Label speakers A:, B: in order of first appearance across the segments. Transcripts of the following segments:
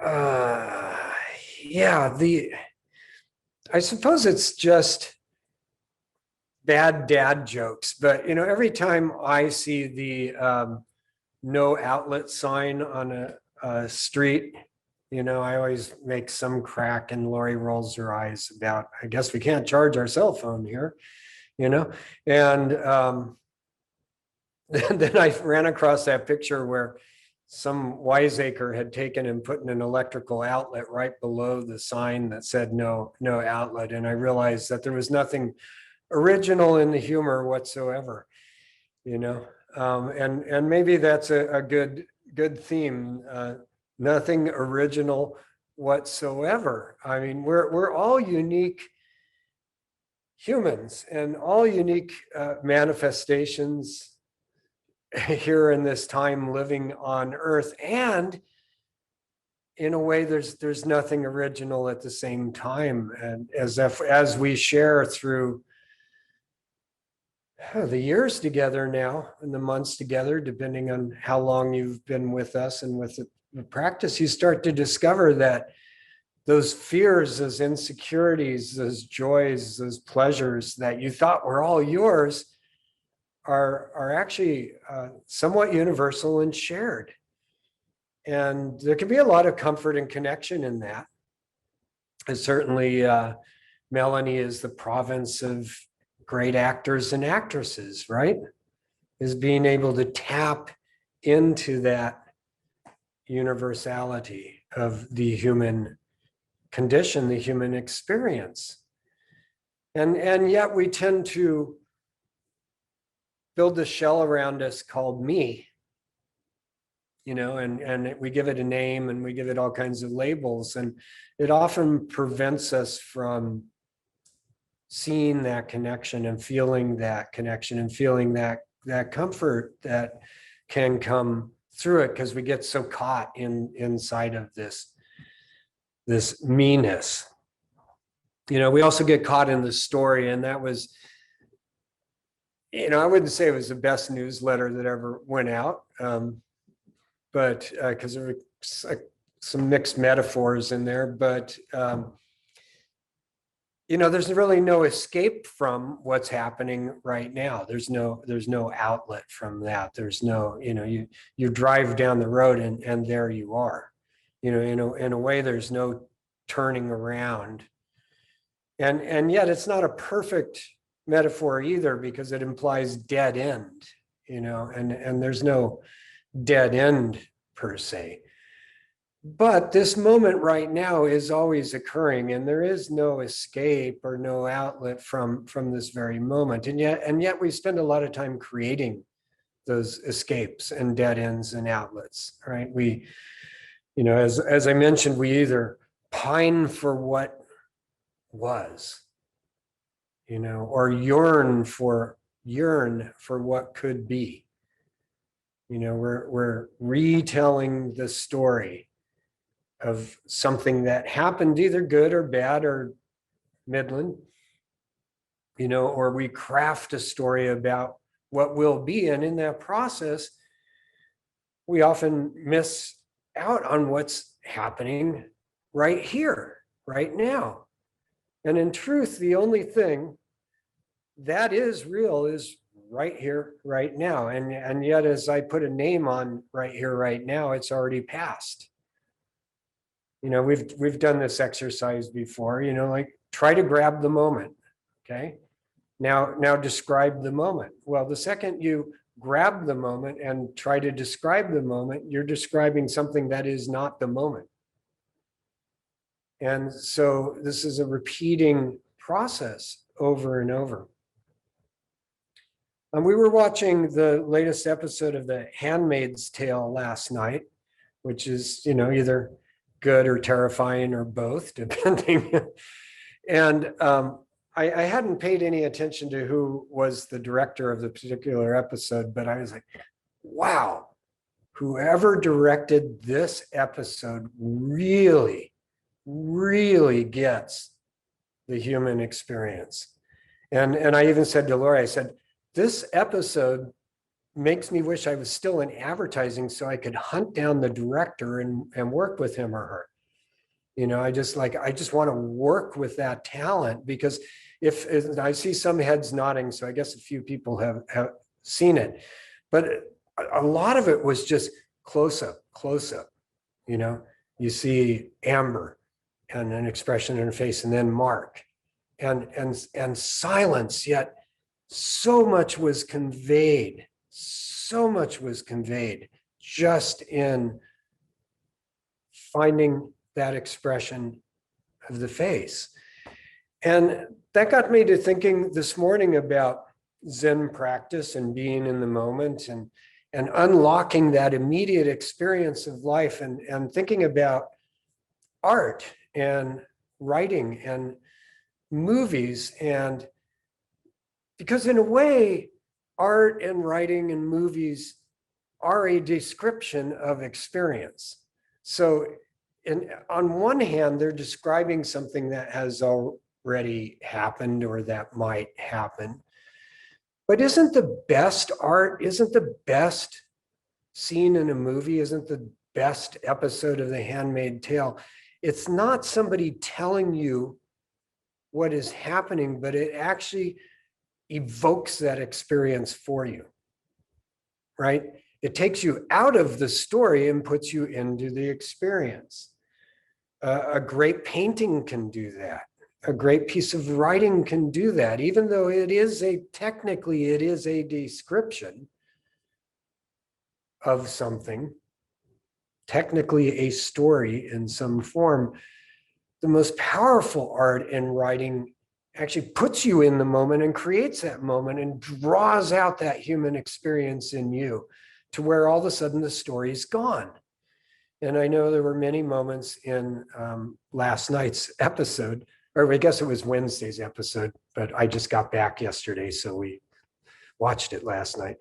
A: Uh, yeah, I suppose it's just bad dad jokes, but every time I see the no outlet sign on a street, I always make some crack, and Lori rolls her eyes about, I guess we can't charge our cell phone here, you know, and then I ran across that picture where some wiseacre had taken and put in an electrical outlet right below the sign that said no outlet, and I realized that there was nothing original in the humor whatsoever, you know. And maybe that's a good theme. Nothing original whatsoever. I mean, we're all unique humans and all unique manifestations here in this time living on Earth, and in a way there's nothing original at the same time. And as we share through the years together now and the months together, depending on how long you've been with us and with the practice, you start to discover that those fears, those insecurities, those joys, those pleasures that you thought were all yours are actually somewhat universal and shared. And there can be a lot of comfort and connection in that. And certainly Melanie is the province of great actors and actresses, right? Is being able to tap into that universality of the human condition, the human experience. And yet we tend to build the shell around us called me, and we give it a name and we give it all kinds of labels, and it often prevents us from seeing that connection and feeling that connection and feeling that comfort that can come through it, because we get so caught inside of this meanness. We also get caught in the story, and that was, I wouldn't say it was the best newsletter that ever went out, but because there were some mixed metaphors in there, but there's really no escape from what's happening right now. There's no outlet from that. There's no, you drive down the road and there you are. In a way, there's no turning around. And yet it's not a perfect metaphor either, because it implies dead end, and there's no dead end per se. But this moment right now is always occurring, and there is no escape or no outlet from this very moment. And yet we spend a lot of time creating those escapes and dead ends and outlets, right? We, as I mentioned, we either pine for what was, or yearn for what could be. We're retelling the story of something that happened, either good or bad or middling, or we craft a story about what will be. And in that process, we often miss out on what's happening right here, right now. And in truth, the only thing that is real is right here, right now. And yet, as I put a name on right here, right now, it's already passed. We've done this exercise before, like try to grab the moment. Okay. Now describe the moment. Well, the second you grab the moment and try to describe the moment, you're describing something that is not the moment. And so this is a repeating process over and over. And we were watching the latest episode of the Handmaid's Tale last night, which is, either good or terrifying or both, depending. And I hadn't paid any attention to who was the director of the particular episode, but I was like, wow, whoever directed this episode really, really gets the human experience. And I even said to Laura, I said, this episode makes me wish I was still in advertising so I could hunt down the director and work with him or her. I just want to work with that talent, because if I see some heads nodding, so I guess a few people have seen it, but a lot of it was just close up. You see Amber and an expression in her face, and then Mark and silence, yet so much was conveyed just in finding that expression of the face. And that got me to thinking this morning about Zen practice and being in the moment and unlocking that immediate experience of life, and thinking about art and writing and movies. And because in a way, art and writing and movies are a description of experience. So on one hand, they're describing something that has already happened or that might happen. But isn't the best art, isn't the best scene in a movie, isn't the best episode of the Handmaid's Tale? It's not somebody telling you what is happening, but it actually evokes that experience for you, right? It takes you out of the story and puts you into the experience. A great painting can do that. A great piece of writing can do that, even though technically it is a description of something, technically a story in some form. The most powerful art and writing actually puts you in the moment and creates that moment and draws out that human experience in you to where all of a sudden the story's gone. And I know there were many moments in last night's episode, or I guess it was Wednesday's episode, but I just got back yesterday, so we watched it last night.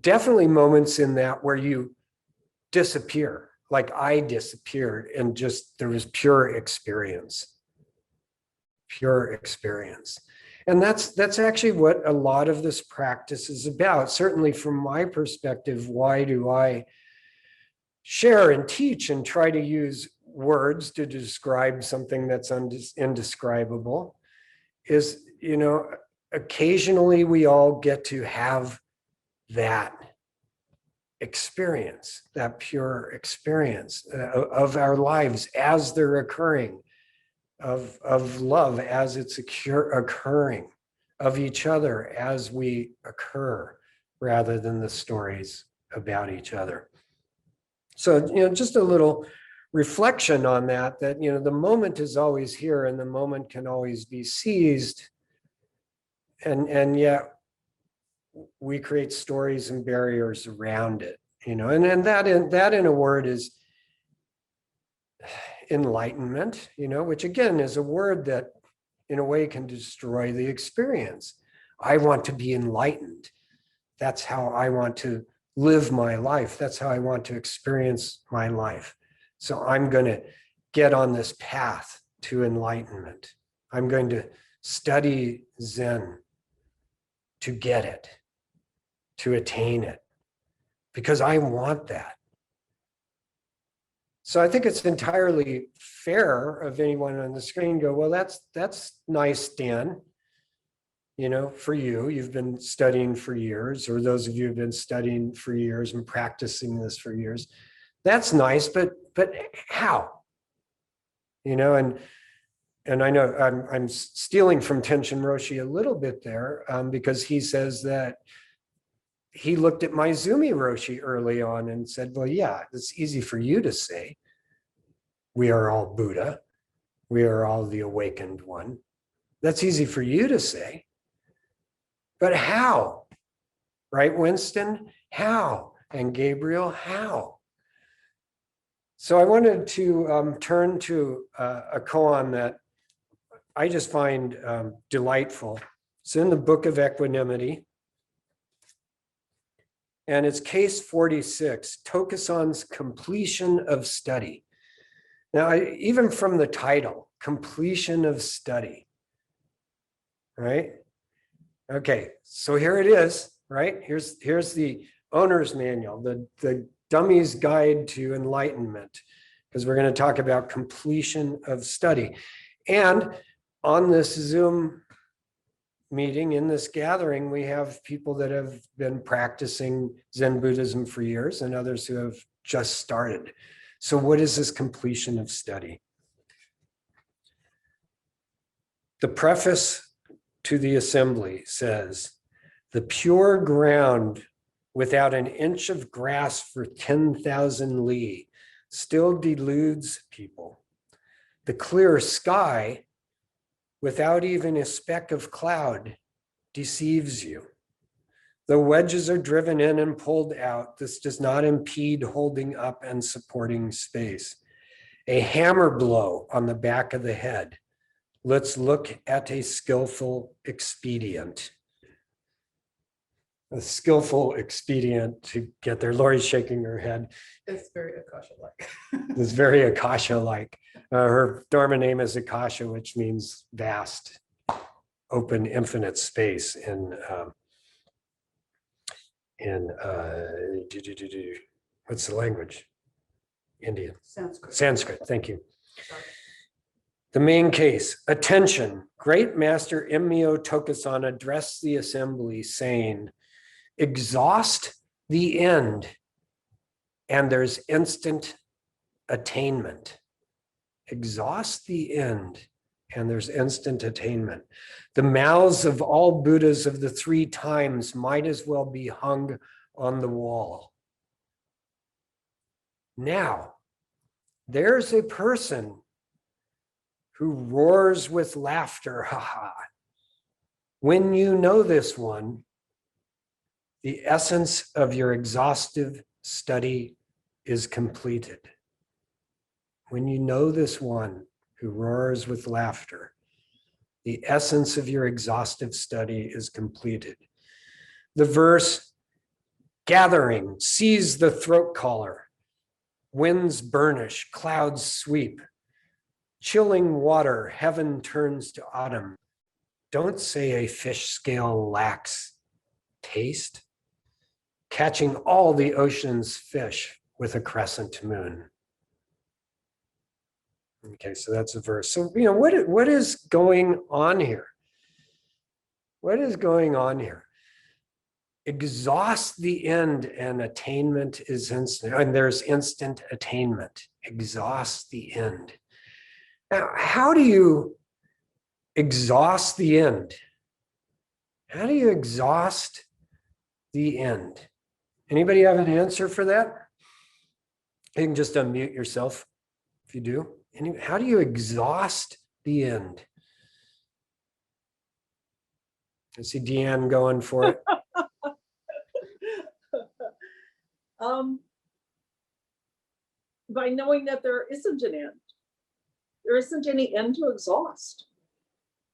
A: Definitely moments in that where you disappear, like I disappeared, and just there was pure experience. And that's actually what a lot of this practice is about. Certainly from my perspective, why do I share and teach and try to use words to describe something that's indescribable? Is, occasionally we all get to have that experience, that pure experience of our lives as they're occurring, of love as it's occurring, of each other as we occur, rather than the stories about each other. So, just a little reflection on that, the moment is always here and the moment can always be seized. And yet we create stories and barriers around it, and that in a word is enlightenment, which again is a word that in a way can destroy the experience. I want to be enlightened. That's how I want to live my life. That's how I want to experience my life. So I'm going to get on this path to enlightenment. I'm going to study Zen to get it, to attain it, because I want that. So I think it's entirely fair of anyone on the screen go, well, that's nice, Dan. For you've been studying for years, or those of you who've been studying for years and practicing this for years. That's nice, but how? And I know I'm stealing from Tenshin Roshi a little bit there, because he says that he looked at Maizumi Roshi early on and said, well, yeah, it's easy for you to say. We are all Buddha. We are all the awakened one. That's easy for you to say. But how? Right, Winston? How? And Gabriel, how? So I wanted to turn to a koan that I just find delightful. It's in the Book of Equanimity. And it's case 46, Tokusan's completion of study. Now, even from the title, completion of study, right? Okay, so here it is. right? Here's the owner's manual, the dummy's guide to enlightenment, because we're going to talk about completion of study. And on this Zoom meeting, in this gathering, we have people that have been practicing Zen Buddhism for years and others who have just started. So what is this completion of study? The preface to the assembly says, the pure ground without an inch of grass for 10,000 li still deludes people. The clear sky without even a speck of cloud deceives you. The wedges are driven in and pulled out. This does not impede holding up and supporting space. A hammer blow on the back of the head. Let's look at a skillful expedient. A skillful expedient to get there. Lori's shaking her head.
B: It's very Akasha-like.
A: It's very Akasha-like. Her Dharma name is Akasha, which means vast, open, infinite space in what's the language? Indian.
B: Sanskrit.
A: Sanskrit, thank you.
B: Sorry.
A: The main case, attention. Great Master Mmyo Tokusan addressed the assembly saying, exhaust the end and there's instant attainment. Exhaust the end and there's instant attainment. The mouths of all Buddhas of the 3 times might as well be hung on the wall. Now, there's a person who roars with laughter, haha. When you know this one, the essence of your exhaustive study is completed. When you know this one who roars with laughter, the essence of your exhaustive study is completed. The verse, gathering, seize the throat collar, winds burnish, clouds sweep, chilling water, heaven turns to autumn. Don't say a fish scale lacks taste. Catching all the ocean's fish with a crescent moon. Okay, so that's a verse. So, what is going on here? What is going on here? Exhaust the end and attainment is instant, and there's instant attainment. Exhaust the end. Now, how do you exhaust the end? How do you exhaust the end? Anybody have an answer for that? You can just unmute yourself if you do. How do you exhaust the end? I see Deanne going for it.
B: By knowing that there isn't an end. There isn't any end to exhaust.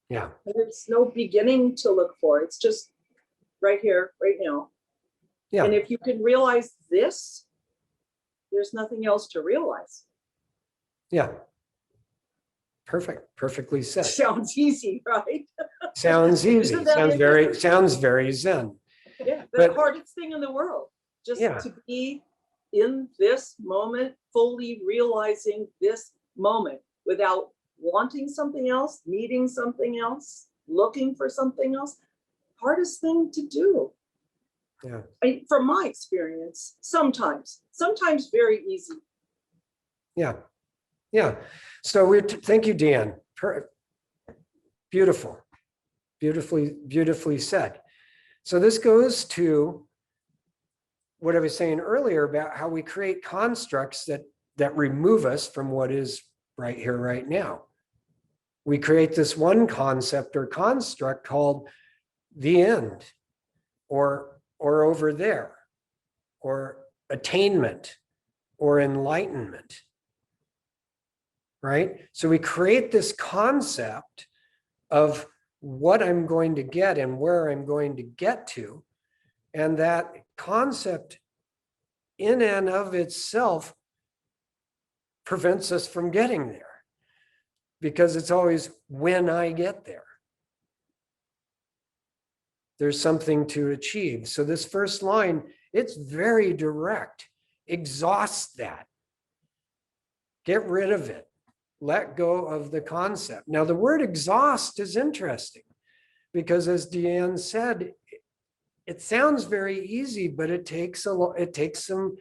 A: Yeah.
B: There's no beginning to look for. It's just right here, right now.
A: Yeah.
B: And if you can realize this, there's nothing else to realize.
A: Yeah. Perfect. Perfectly said.
B: Sounds easy, right?
A: Sounds easy. Sounds very Zen.
B: Yeah, the hardest thing in the world. Just to be in this moment, fully realizing this moment without wanting something else, needing something else, looking for something else. Hardest thing to do.
A: Yeah.
B: From my experience, sometimes very easy.
A: Yeah. Yeah. So thank you, Dan. Beautiful. Beautifully said. So this goes to what I was saying earlier about how we create constructs that remove us from what is right here, right now. We create this one concept or construct called the end, or over there, or attainment, or enlightenment, right? So we create this concept of what I'm going to get and where I'm going to get to, and that concept in and of itself prevents us from getting there, because it's always when I get there. There's something to achieve. So this first line, it's very direct. Exhaust that. Get rid of it. Let go of the concept. Now, the word exhaust is interesting because, as Deanne said, it sounds very easy, but it takes some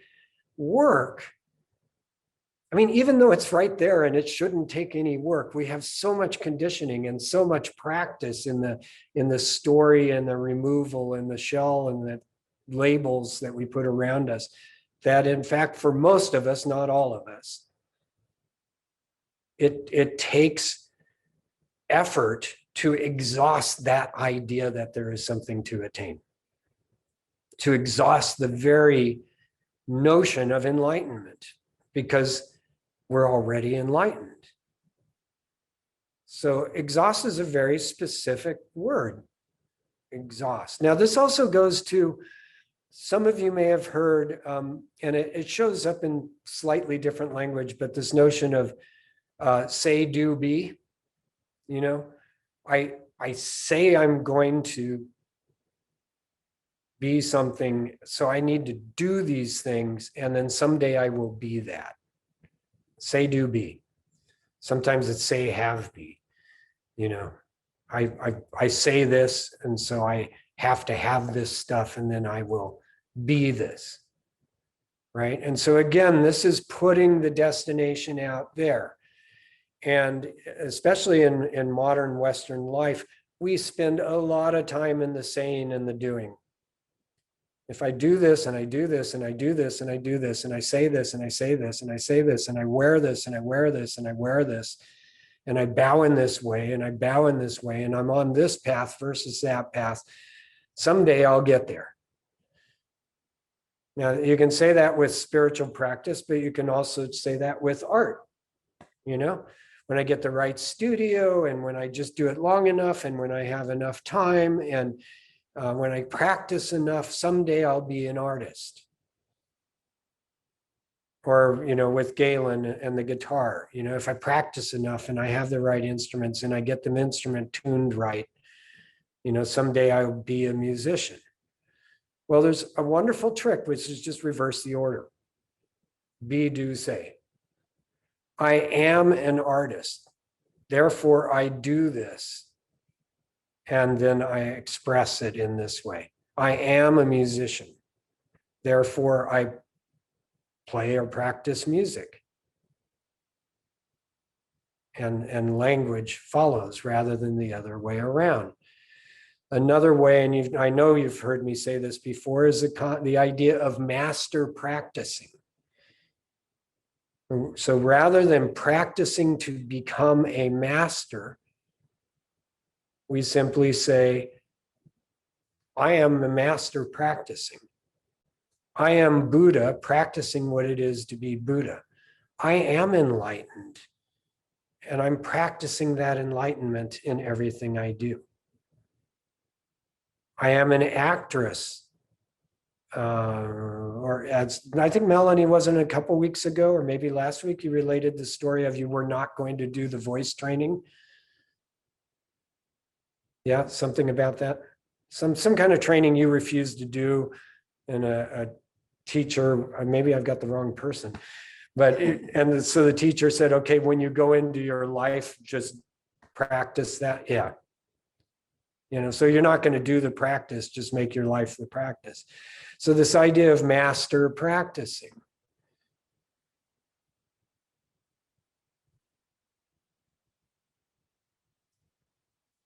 A: work. I mean, even though it's right there and it shouldn't take any work, we have so much conditioning and so much practice in the story and the removal and the shell and the labels that we put around us, that in fact, for most of us, not all of us, it takes effort to exhaust that idea that there is something to attain, to exhaust the very notion of enlightenment, because we're already enlightened. So exhaust is a very specific word, exhaust. Now, this also goes to, some of you may have heard, and it shows up in slightly different language, but this notion of say, do, be. You know, I say I'm going to be something, so I need to do these things, and then someday I will be that. Say, do, be. Sometimes it's say, have, be. You know, I say this, and so I have to have this stuff, and then I will be this. Right? And so again, this is putting the destination out there. And especially in modern Western life, we spend a lot of time in the saying and the doing. If I do this and I do this and I do this and I do this and I say this and I say this and I say this and I wear this and I wear this and I wear this and I bow in this way and I bow in this way and I'm on this path versus that path, someday I'll get there. Now, you can say that with spiritual practice, but you can also say that with art. You know, when I get the right studio and when I just do it long enough and when I have enough time and when I practice enough, someday I'll be an artist. Or, you know, with Galen and the guitar, you know, if I practice enough and I have the right instruments and I get the instrument tuned right, you know, someday I'll be a musician. Well, there's a wonderful trick, which is just reverse the order. Be, do, say. I am an artist, therefore I do this. And then I express it in this way. I am a musician, therefore I play or practice music. And language follows rather than the other way around. Another way, and I know you've heard me say this before, is the idea of master practicing. So rather than practicing to become a master, we simply say, I am the master practicing. I am Buddha practicing what it is to be Buddha. I am enlightened, and I'm practicing that enlightenment in everything I do. I am an actress, or as I think Melanie wasn't a couple weeks ago, or maybe last week, you related the story of you were not going to do the voice training. Yeah, something about that. Some kind of training you refused to do, and a teacher, maybe I've got the wrong person, but and so the teacher said, okay, when you go into your life, just practice that. Yeah. You know, so you're not going to do the practice, just make your life the practice. So this idea of master practicing.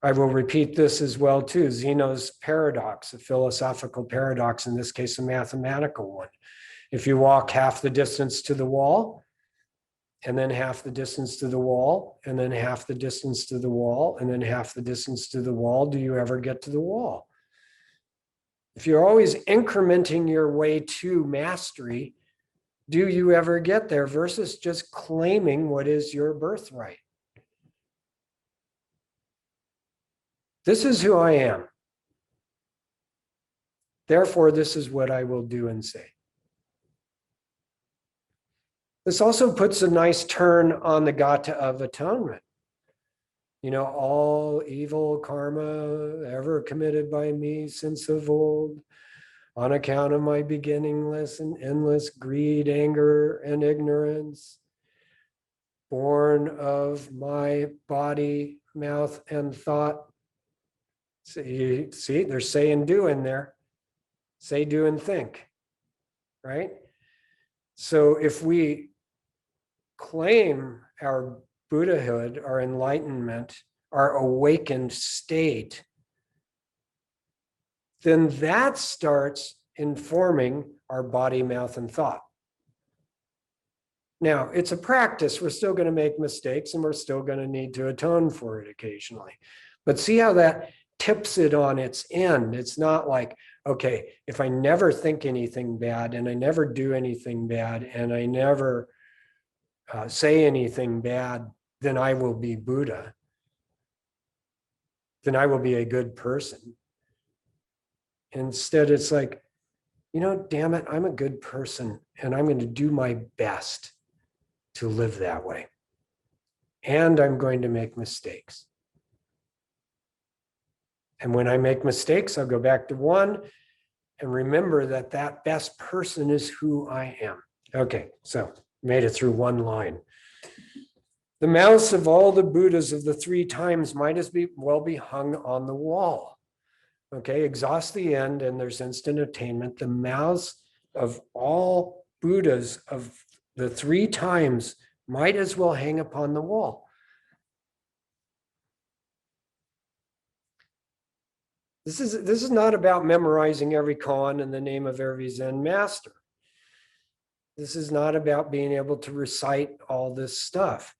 A: I will repeat this as well too. Zenos Paradox, a philosophical paradox, in this case, a mathematical one. If you walk half the distance to the wall, and then half the distance to the wall, and then half the distance to the wall, and then half the distance to the wall, do you ever get to the wall? If you're always incrementing your way to mastery, do you ever get there versus just claiming what is your birthright? This is who I am. Therefore, this is what I will do and say. This also puts a nice turn on the gata of atonement. all evil karma ever committed by me since of old, on account of my beginningless and endless greed, anger, and ignorance, born of my body, mouth, and thought. See, there's say and do in there. Say, do, and think, right? So if we claim our Buddhahood, our enlightenment, our awakened state, then that starts informing our body, mouth, and thought. Now, it's a practice. We're still going to make mistakes and we're still going to need to atone for it occasionally. But see how that tips it on its end. It's not like, okay, if I never think anything bad and I never do anything bad and I never say anything bad, then I will be Buddha. Then I will be a good person. Instead, it's like, damn it, I'm a good person and I'm going to do my best to live that way. And I'm going to make mistakes. And when I make mistakes, I'll go back to one and remember that that best person is who I am. Okay, so made it through one line. The mouths of all the Buddhas of the 3 times might as well be hung on the wall. Okay, exhaust the end and there's instant attainment. The mouths of all Buddhas of the 3 times might as well hang upon the wall. This is not about memorizing every koan in the name of every Zen master. This is not about being able to recite all this stuff.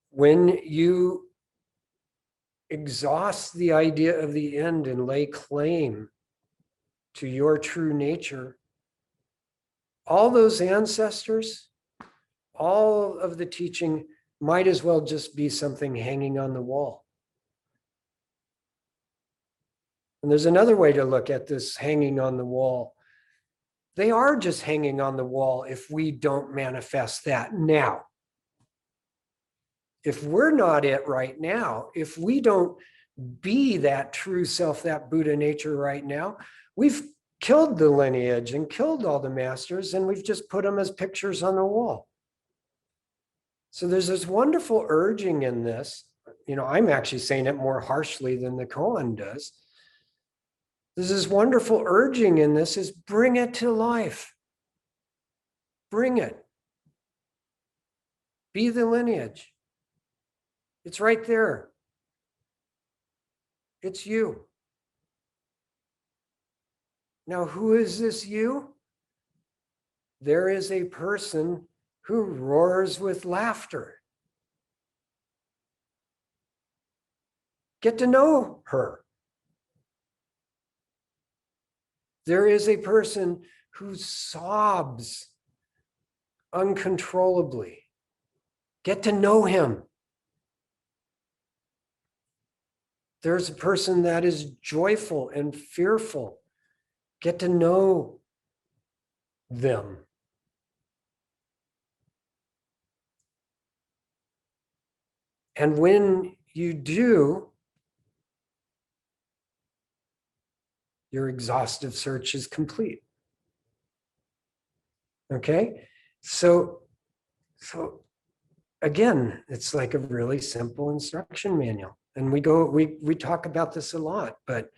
A: When you exhaust the idea of the end and lay claim to your true nature, all those ancestors, all of the teaching might as well just be something hanging on the wall. And there's another way to look at this hanging on the wall. They are just hanging on the wall if we don't manifest that now. If we're not it right now, if we don't be that true self, that Buddha nature right now, we've killed the lineage and killed all the masters and we've just put them as pictures on the wall. So there's this wonderful urging in this. I'm actually saying it more harshly than the koan does. There's this wonderful urging in this is bring it to life. Bring it. Be the lineage. It's right there. It's you. Now, who is this you? There is a person who roars with laughter. Get to know her. There is a person who sobs uncontrollably. Get to know him. There's a person that is joyful and fearful. Get to know them. And when you do, your exhaustive search is complete. Okay? So again, it's like a really simple instruction manual. And we talk about this a lot, but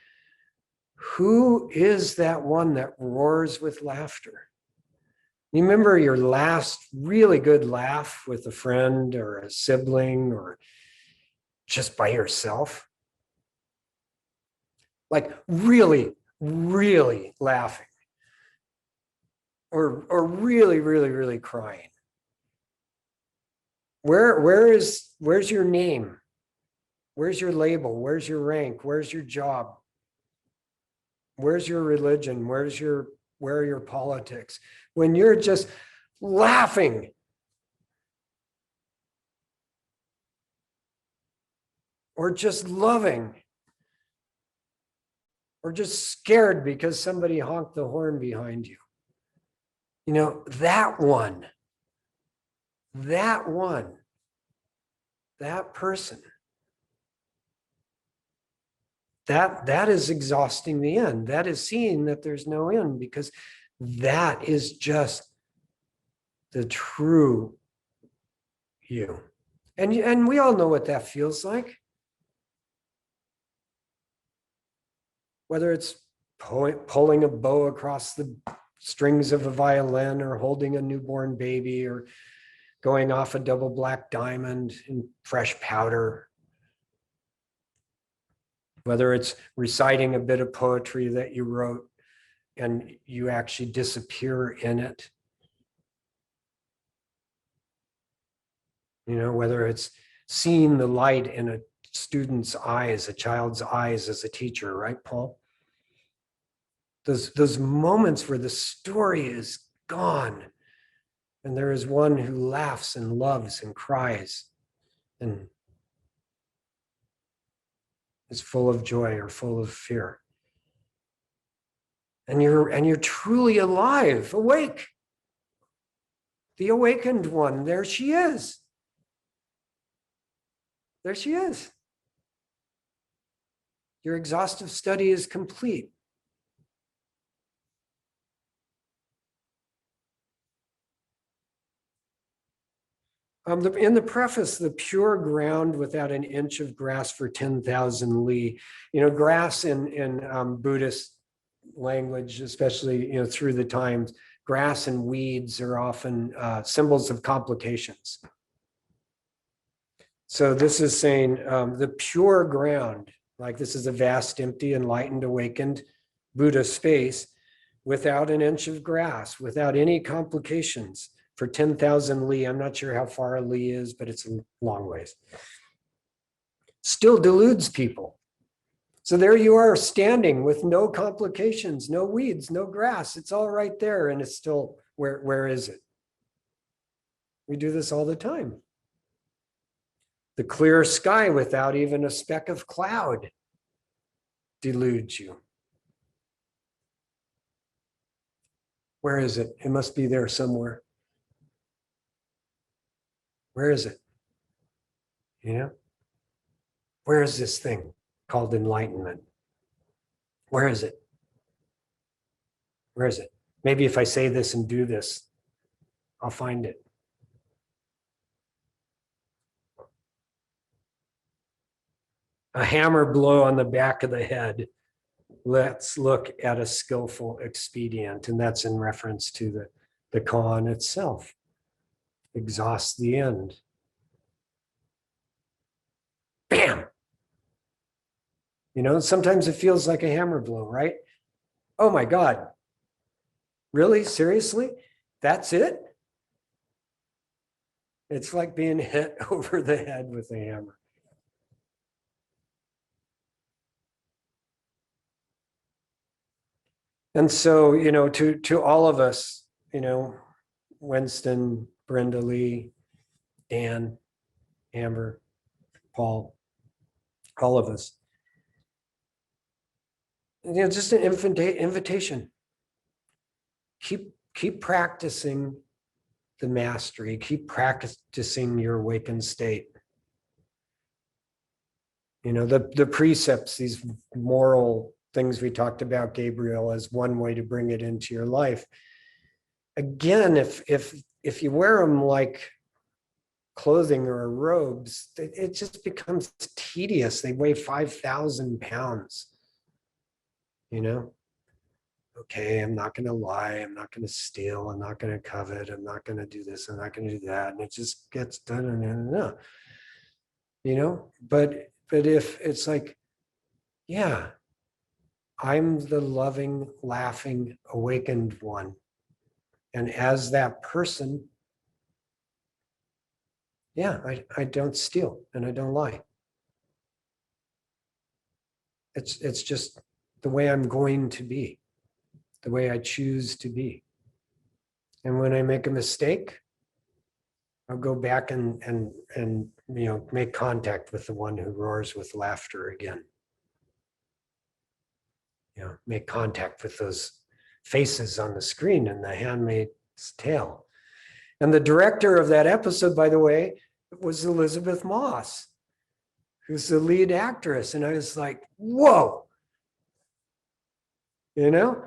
A: who is that one that roars with laughter? You remember your last really good laugh with a friend or a sibling or just by yourself? Like really, really laughing. Or really, really, really crying. Where's your name? Where's your label? Where's your rank? Where's your job? Where's your religion? Where are your politics? When you're just laughing. Or just loving. Or just scared because somebody honked the horn behind you. That one that person. That is exhausting the end. That is seeing that there's no end, because that is just the true you. And we all know what that feels like. Whether it's pulling a bow across the strings of a violin, or holding a newborn baby, or going off a double black diamond in fresh powder. Whether it's reciting a bit of poetry that you wrote and you actually disappear in it. Whether it's seeing the light in a student's eyes, a child's eyes as a teacher, right, Paul? Those moments where the story is gone and there is one who laughs and loves and cries and is full of joy or full of fear. And you're truly alive, awake. The awakened one, there she is. There she is. Your exhaustive study is complete. In the preface, the pure ground without an inch of grass for 10,000 li. Grass in Buddhist language, especially through the times, grass and weeds are often symbols of complications. So this is saying the pure ground, like this is a vast, empty, enlightened, awakened Buddha space without an inch of grass, without any complications. For 10,000 li, I'm not sure how far a li is, but it's a long ways. Still deludes people. So there you are standing with no complications, no weeds, no grass. It's all right there, and it's still, where is it? We do this all the time. The clear sky without even a speck of cloud deludes you. Where is it? It must be there somewhere. Where is it? Where is this thing called enlightenment? Where is it? Where is it? Maybe if I say this and do this, I'll find it. A hammer blow on the back of the head. Let's look at a skillful expedient, and that's in reference to the koan itself. Exhaust the end. Bam! Sometimes it feels like a hammer blow, right? Oh my God. Really? Seriously? That's it? It's like being hit over the head with a hammer. And so, to all of us, Winston, Brenda Lee, Dan, Amber, Paul, all of us, just an invitation. Keep practicing the mastery. Keep practicing your awakened state. The precepts, these moral things we talked about, Gabriel, as one way to bring it into your life. Again, if you wear them like clothing or robes, it just becomes tedious. They weigh 5,000 pounds. Okay, I'm not going to lie. I'm not going to steal. I'm not going to covet. I'm not going to do this. I'm not going to do that. And it just gets done. But if it's like, yeah, I'm the loving, laughing, awakened one. And as that person, yeah, I don't steal and I don't lie. It's just the way I'm going to be, the way I choose to be. And when I make a mistake, I'll go back and make contact with the one who roars with laughter again. Make contact with those faces on the screen in the Handmaid's Tale. And the director of that episode, by the way, was Elizabeth Moss, who's the lead actress. And I was like, whoa, you know?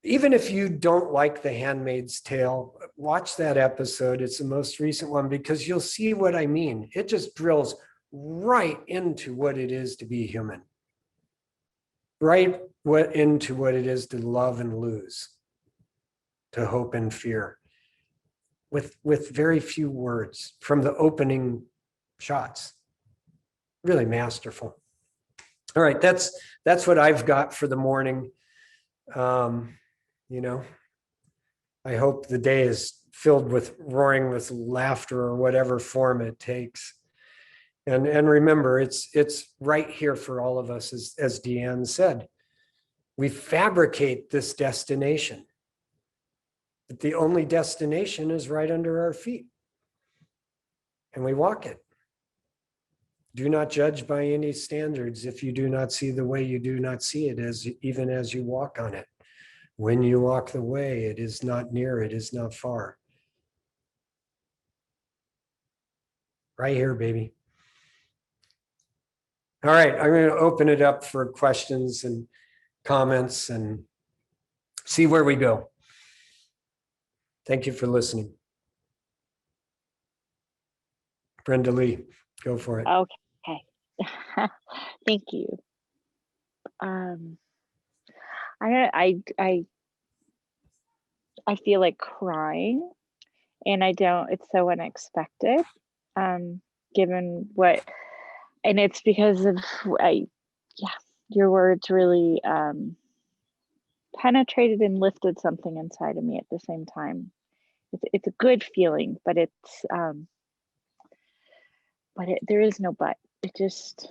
A: Even if you don't like The Handmaid's Tale, watch that episode. It's the most recent one because you'll see what I mean. It just drills right into what it is to be human, right into what it is to love and lose, to hope and fear, with very few words from the opening shots. Really masterful. All right, that's what I've got for the morning. You know, I hope the day is filled with roaring with laughter or whatever form it takes. And remember, it's right here for all of us, as Deanne said. We fabricate this destination, but the only destination is right under our feet. And we walk it. Do not judge by any standards if you do not see the way, you do not see it as even as you walk on it. When you walk the way, it is not near, it is not far. Right here, baby. All right, I'm going to open it up for questions and comments and see where we go. Thank you for listening. Brenda Lee, go for it.
C: Okay. Thank you. I feel like crying, and I don't. It's so unexpected, given what, and it's because of your words really penetrated and lifted something inside of me at the same time. It's a good feeling, but there is no but. It just,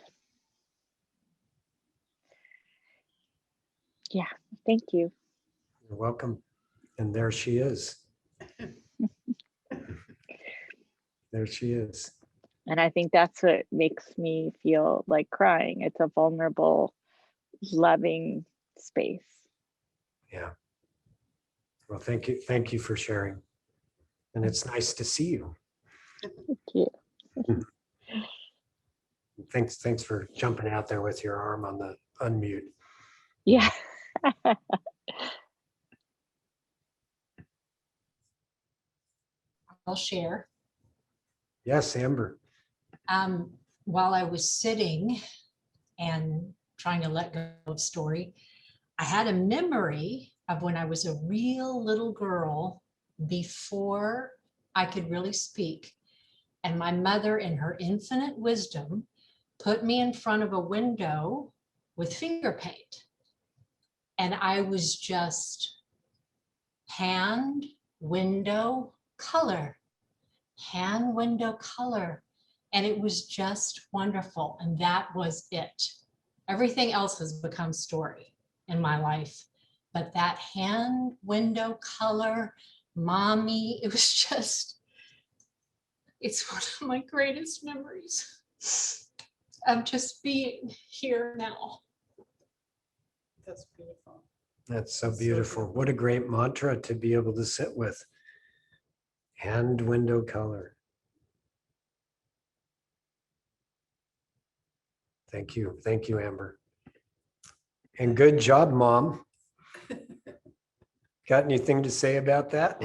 C: yeah. Thank you.
A: You're welcome. And there she is. There she is.
C: And I think that's what makes me feel like crying. It's a vulnerable, loving space.
A: Yeah. Well, thank you. Thank you for sharing. And it's nice to see you.
C: Thank you.
A: Thanks for jumping out there with your arm on the unmute.
C: Yeah.
D: I'll share.
A: Yes, Amber.
D: While I was sitting and trying to let go of story, I had a memory of when I was a real little girl before I could really speak. And my mother, in her infinite wisdom, put me in front of a window with finger paint. And I was just hand, window, color, hand, window, color. And it was just wonderful. And that was it. Everything else has become story in my life. But that hand, window, color, mommy, it was just, it's one of my greatest memories of just being here now.
B: That's beautiful.
A: That's so beautiful. What a great mantra to be able to sit with. Hand, window, color. Thank you. Thank you, Amber. And good job, Mom. Got anything to say about that?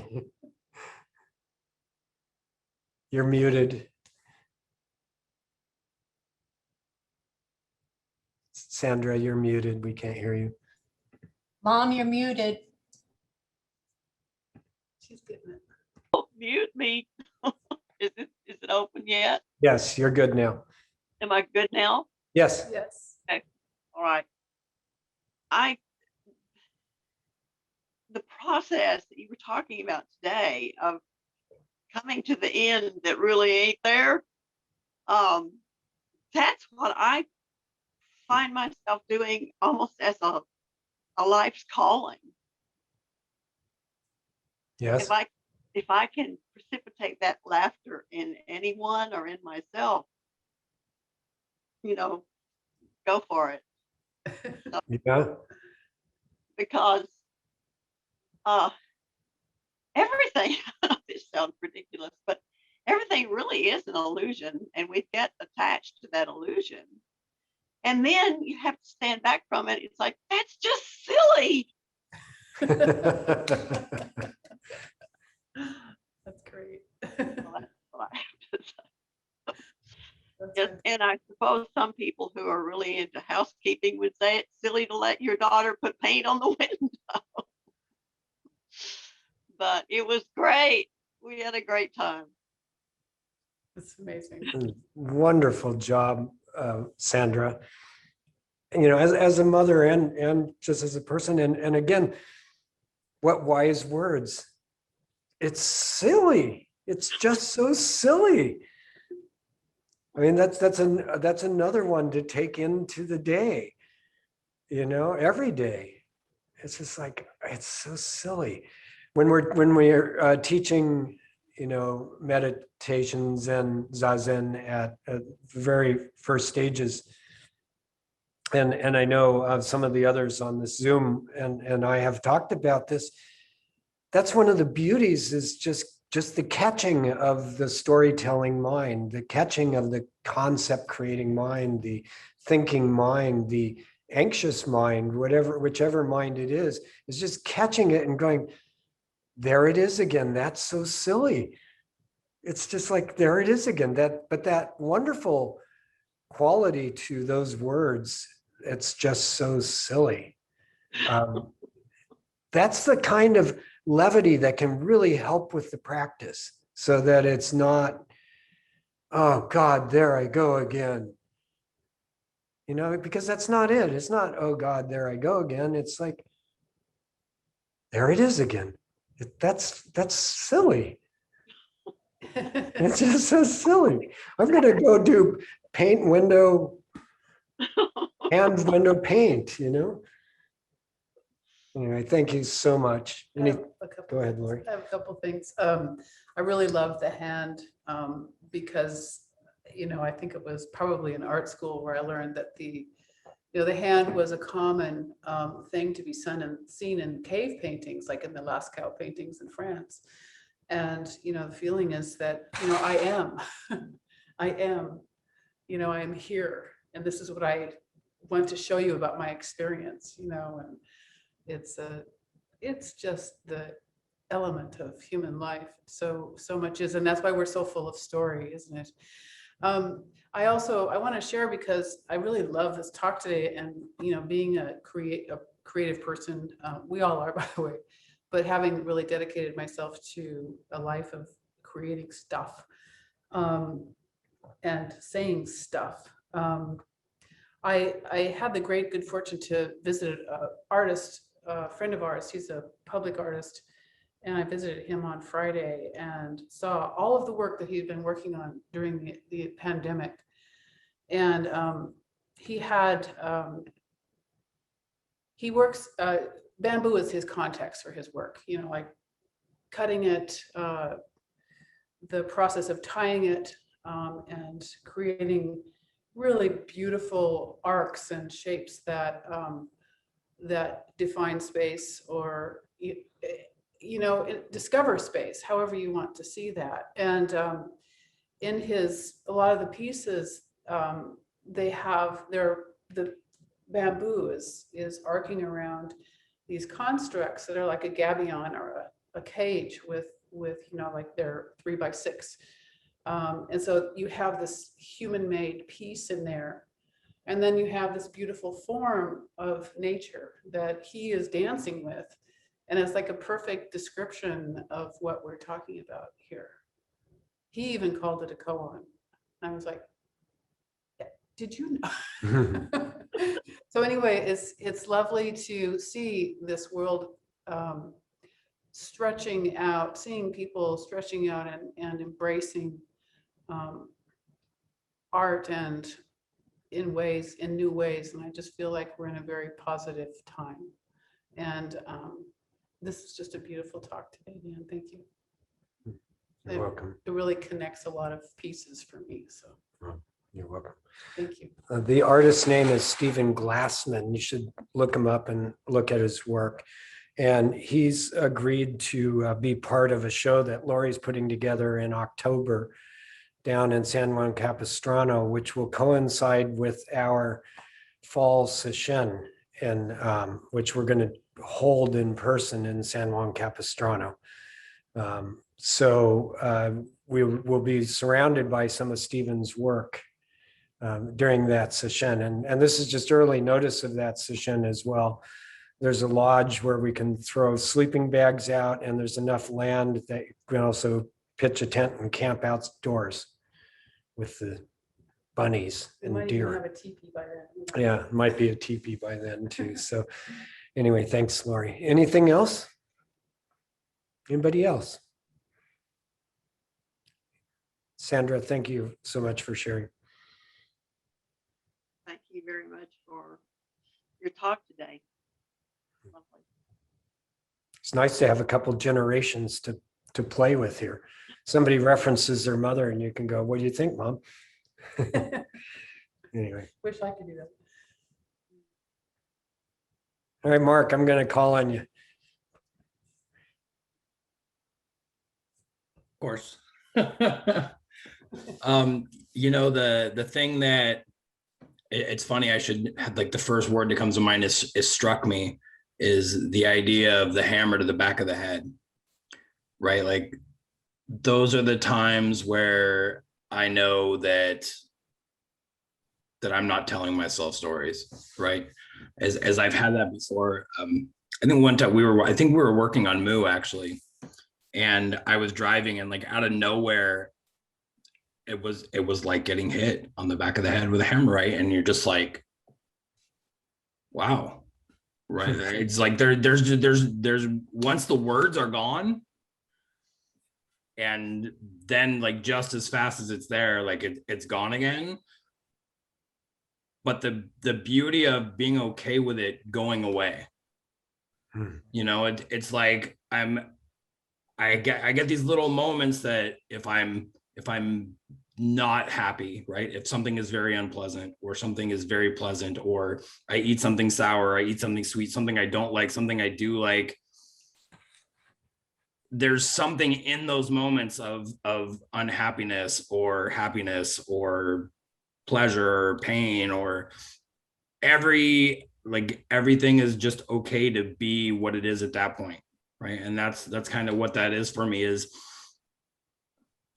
A: You're muted. Sandra, you're muted. We can't hear you.
D: Mom, you're muted.
B: She's getting it.
E: Mute me. Is it open yet?
A: Yes, you're good now.
E: Am I good now?
A: Yes.
B: Yes.
E: All right. The process that you were talking about today of coming to the end that really ain't there, that's what I find myself doing almost as a life's calling.
A: Yes.
E: If I can precipitate that laughter in anyone or in myself, go for it.
A: Yeah.
E: Because everything, this sounds ridiculous, but everything really is an illusion, and we get attached to that illusion. And then you have to stand back from it. It's like, that's just silly.
F: That's great.
E: Well, that's what I have to say.
F: That's
E: Yes, and I suppose some people who are really into housekeeping would say it's silly to let your daughter put paint on the window. But it was great. We had a great time.
F: It's amazing.
A: Wonderful job, Sandra. You know, as a mother and just as a person, and again, what wise words. It's silly. It's just so silly. I mean, that's another one to take into the day, you know, every day. It's just like, it's so silly. When we're teaching, you know, meditations and zazen at very first stages, and I know some of the others on this Zoom and I have talked about this. That's one of the beauties, is just the catching of the storytelling mind, the catching of the concept creating mind, the thinking mind, the anxious mind, whichever mind it is just catching it and going, there it is again. That's so silly. It's just like, there it is again. But that wonderful quality to those words, it's just so silly. That's the kind of levity that can really help with the practice, so that it's not, oh God, there I go again. You know, because that's not it. It's not, oh God, there I go again. It's like, there it is again. That's silly. It's just so silly. I'm going to go do paint window, hand window paint, you know? Anyway, thank you so much.
F: I have a couple
A: Go ahead,
F: things.
A: Lori.
F: I have a couple things. I really love the hand because, you know, I think it was probably in art school where I learned that the hand was a common thing to be seen in cave paintings, like in the Lascaux paintings in France. And, you know, the feeling is that, you know, I am, you know, I am here. And this is what I want to show you about my experience, you know, and it's just the element of human life. So much is, and that's why we're so full of story, isn't it? I want to share, because I really love this talk today, and, you know, being a creative person, we all are, by the way, but having really dedicated myself to a life of creating stuff and saying stuff. I had the great good fortune to visit an artist, a friend of ours. He's a public artist, and I visited him on Friday and saw all of the work that he'd been working on during the pandemic. And he works, bamboo is his context for his work, you know, like cutting it, the process of tying it, and creating really beautiful arcs and shapes that define space, or, you know, discover space, however you want to see that. And in a lot of the pieces, the bamboo is arcing around these constructs that are like a gabion or a cage with, you know, like they're 3x6. And so you have this human-made piece in there. And then you have this beautiful form of nature that he is dancing with. And it's like a perfect description of what we're talking about here. He even called it a koan. I was like, did you know? So anyway, it's lovely to see this world stretching out, seeing people stretching out and embracing art and in new ways. And I just feel like we're in a very positive time. And this is just a beautiful talk today, Dan. Thank you.
A: You're welcome.
F: It really connects a lot of pieces for me. So
A: you're welcome.
F: Thank you.
A: The artist's name is Stephen Glassman. You should look him up and look at his work. And he's agreed to be part of a show that Lori's putting together in October down in San Juan Capistrano, which will coincide with our fall session, and which we're going to hold in person in San Juan Capistrano. We will be surrounded by some of Stephen's work during that session. And this is just early notice of that session as well. There's a lodge where we can throw sleeping bags out, and there's enough land that you can also pitch a tent and camp outdoors with the bunnies
F: We
A: and
F: might even have
A: deer.
F: a teepee by then.
A: Yeah, might be a teepee by then too. So anyway, thanks, Lori. Anything else? Anybody else? Sandra, thank you so much for sharing.
E: Thank you very much for your talk today. Lovely.
A: It's nice to have a couple generations to play with here. Somebody references their mother and you can go, what do you think, Mom? Anyway.
F: Wish I could do that.
A: All right, Mark, I'm going to call on you.
G: Of course. You know, the thing that it's funny, I should have, like, the first word that comes to mind is struck me, is the idea of the hammer to the back of the head, right? Like, those are the times where I know that I'm not telling myself stories, right? As I've had that before. I think one time we were working on Moo, actually, and I was driving, and like out of nowhere, it was like getting hit on the back of the head with a hammer, right? And you're just like, wow, right? It's like there's once the words are gone, and then like just as fast as it's there, like it's gone again. But the beauty of being okay with it going away, you know, it's like I get these little moments that if I'm not happy, right? If something is very unpleasant or something is very pleasant, or I eat something sour, I eat something sweet, something I don't like, something I do like, there's something in those moments of unhappiness or happiness or pleasure or pain, or everything is just okay to be what it is at that point, right? And that's kind of what that is for me, is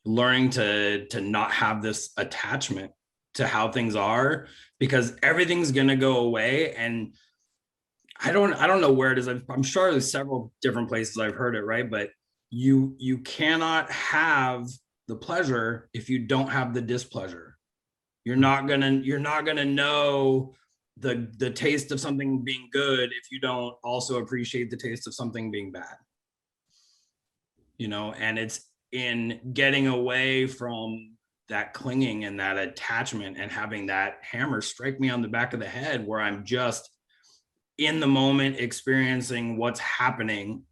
G: learning to not have this attachment to how things are, because everything's going to go away. And I don't know where it is. I'm sure there's several different places I've heard it, right? But you cannot have the pleasure if you don't have the displeasure. You're not gonna know the taste of something being good if you don't also appreciate the taste of something being bad. You know, and it's in getting away from that clinging and that attachment and having that hammer strike me on the back of the head, where I'm just in the moment experiencing what's happening,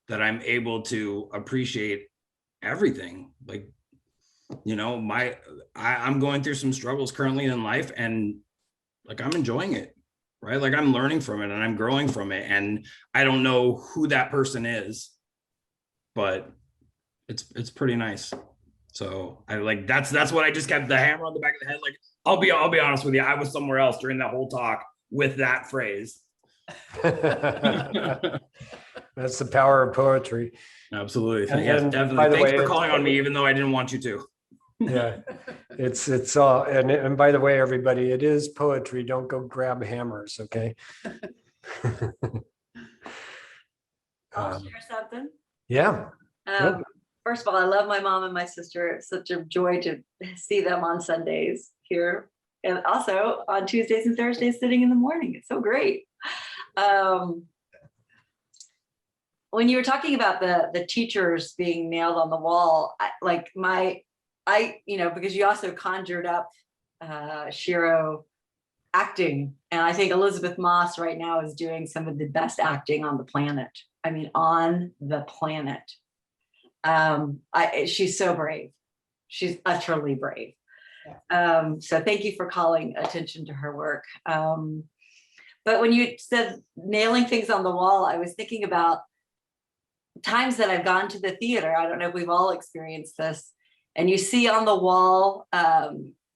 G: that I'm able to appreciate everything. Like, you know, I'm going through some struggles currently in life, and like I'm enjoying it, right? Like I'm learning from it and I'm growing from it, and I don't know who that person is, but it's pretty nice. So I like that's what I just kept the hammer on the back of the head. Like I'll be honest with you, I was somewhere else during that whole talk with that phrase.
A: That's the power of poetry.
G: Absolutely.
A: And,
G: yes,
A: and
G: definitely.
A: by the
G: Thanks
A: way,
G: for calling on me, even though I didn't want you to.
A: Yeah, it's all, and by the way, everybody, it is poetry. Don't go grab hammers, okay?
H: I'll share something.
A: Yeah. Good.
H: First of all, I love my mom and my sister. It's such a joy to see them on Sundays here, and also on Tuesdays and Thursdays sitting in the morning. It's so great. When you were talking about the teachers being nailed on the wall, because you also conjured up Shiro acting, and I think Elizabeth Moss right now is doing some of the best acting on the planet. I mean, on the planet. She's so brave. She's utterly brave. So thank you for calling attention to her work. But when you said nailing things on the wall, I was thinking about times that I've gone to the theater. I don't know if we've all experienced this. And you see on the wall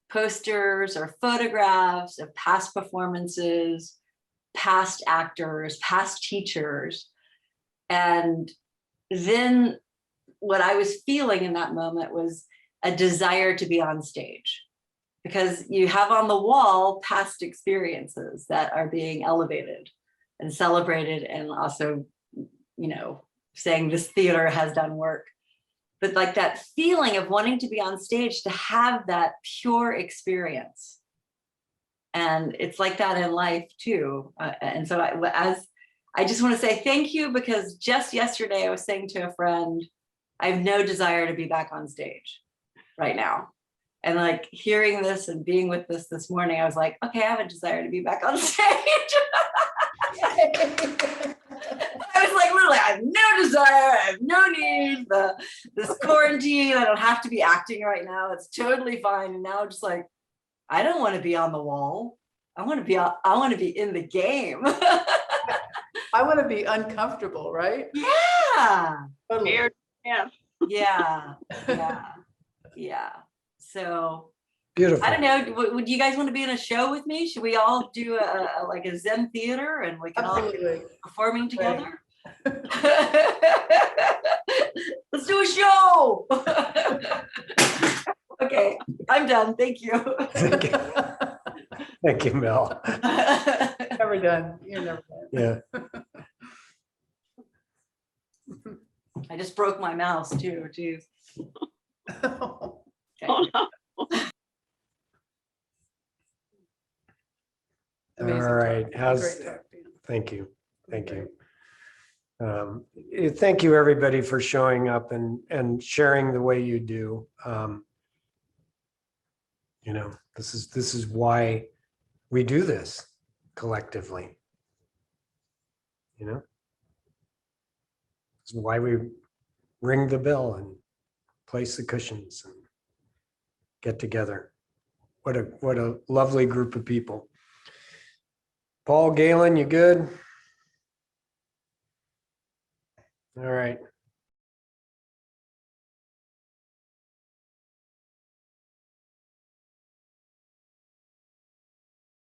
H: posters or photographs of past performances, past actors, past teachers. And then what I was feeling in that moment was a desire to be on stage, because you have on the wall past experiences that are being elevated and celebrated, and also, you know, saying this theater has done work. But like that feeling of wanting to be on stage, to have that pure experience. And it's like that in life too. And so I just want to say thank you, because just yesterday I was saying to a friend, I have no desire to be back on stage right now. And like hearing this and being with this morning, I was like, okay, I have a desire to be back on stage. I was like, literally, I have no desire, I have no need. This quarantine, I don't have to be acting right now. It's totally fine. And now I'm just like, I don't want to be on the wall. I want to be in the game.
F: I want to be uncomfortable, right?
H: Yeah.
F: Totally.
E: Yeah.
H: Yeah. So
A: Beautiful.
H: I don't know. Would you guys want to be in a show with me? Should we all do a like a Zen theater and we can
F: Absolutely.
H: all be performing together? Let's do a show. Okay, I'm done. Thank you.
A: Thank you. Thank you, Mel.
F: Never done. You're never done.
A: Yeah.
H: I just broke my mouse too. Jeez. Okay.
E: Oh, no.
F: Amazing
A: All right.
F: talk.
A: How's-
F: Great talk, Dan.
A: Thank you. Thank you. Thank you, everybody, for showing up and sharing the way you do. You know, this is why we do this collectively. You know, this is why we ring the bell and place the cushions and get together. What a lovely group of people. Paul, Galen, you good? All right.